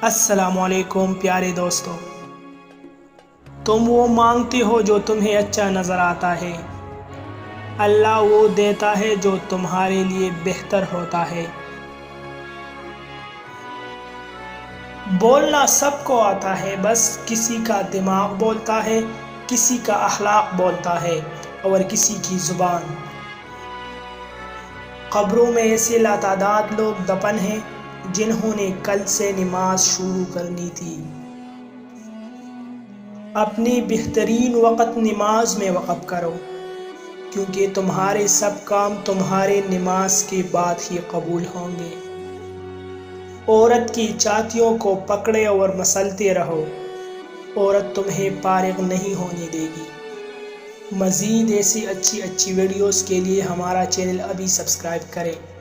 السلام علیکم پیارے دوستو، تم وہ مانگتے ہو جو تمہیں اچھا نظر آتا ہے، اللہ وہ دیتا ہے جو تمہارے لیے بہتر ہوتا ہے۔ بولنا سب کو آتا ہے، بس کسی کا دماغ بولتا ہے، کسی کا اخلاق بولتا ہے اور کسی کی زبان۔ قبروں میں ایسے لاتعداد لوگ دفن ہیں جنہوں نے کل سے نماز شروع کرنی تھی۔ اپنی بہترین وقت نماز میں وقف کرو، کیونکہ تمہارے سب کام تمہارے نماز کے بعد ہی قبول ہوں گے۔ عورت کی چھاتیوں کو پکڑے اور مسلتے رہو، عورت تمہیں فارغ نہیں ہونے دے گی۔ مزید ایسی اچھی ویڈیوز کے لیے ہمارا چینل ابھی سبسکرائب کریں۔